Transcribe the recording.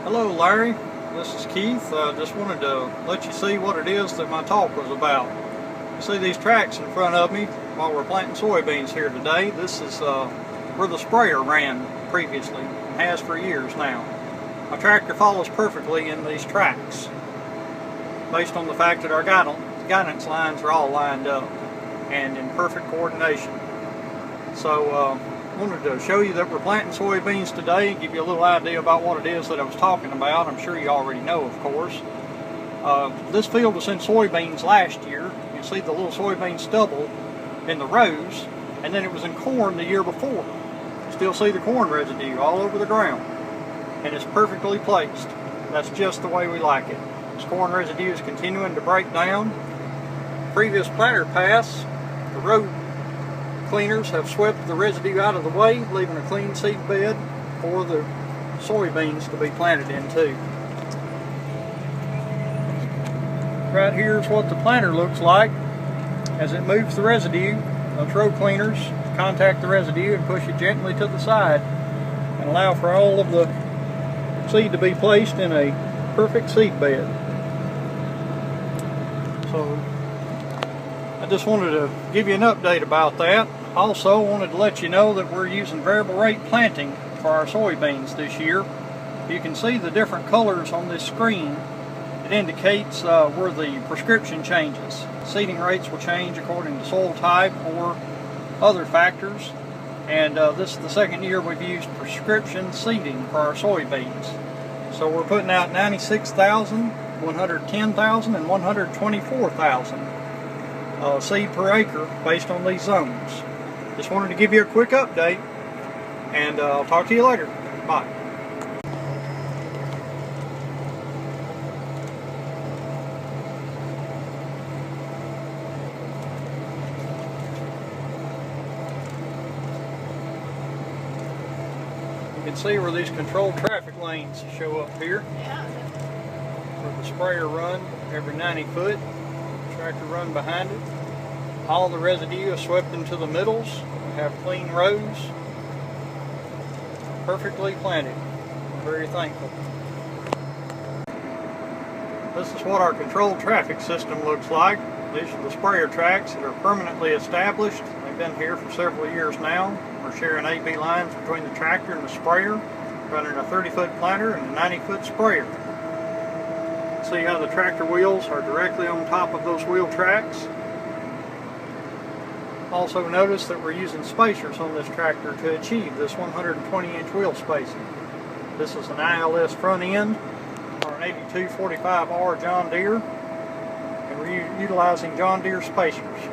Hello Larry, this is Keith. Just wanted to let you see what it is that my talk was about. You see these tracks in front of me while we're planting soybeans here today. This is where the sprayer ran previously and has for years now. My tractor follows perfectly in these tracks based on the fact that our guidance lines are all lined up and in perfect coordination. So wanted to show you that we're planting soybeans today, give you a little idea about what it is that I was talking about. I'm sure you already know, of course. This field was in soybeans last year. You see the little soybean stubble in the rows, and then it was in corn the year before. You still see the corn residue all over the ground, and it's perfectly placed. That's just the way we like it. This corn residue is continuing to break down. Previous planter pass, the road cleaners have swept the residue out of the way, leaving a clean seed bed for the soybeans to be planted into. Right here is what the planter looks like as it moves the residue. Those road cleaners contact the residue and push it gently to the side and allow for all of the seed to be placed in a perfect seed bed. So I just wanted to give you an update about that. Also wanted to let you know that we're using variable rate planting for our soybeans this year. You can see the different colors on this screen. It indicates where the prescription changes. Seeding rates will change according to soil type or other factors. And this is the second year we've used prescription seeding for our soybeans. So we're putting out 96,000, 110,000, and 124,000 seed per acre based on these zones. Just wanted to give you a quick update, and I'll talk to you later. Bye. You can see where these controlled traffic lanes show up here. Yeah. Where the sprayer run every 90 foot, tractor run behind it. All the residue is swept into the middles. We have clean rows, perfectly planted. I'm very thankful. This is what our controlled traffic system looks like. These are the sprayer tracks that are permanently established. They've been here for several years now. We're sharing AB lines between the tractor and the sprayer, running a 30-foot planter and a 90-foot sprayer. See how the tractor wheels are directly on top of those wheel tracks. Also notice that we're using spacers on this tractor to achieve this 120-inch wheel spacing. This is an ILS front end or an 8245R John Deere, and we're utilizing John Deere spacers.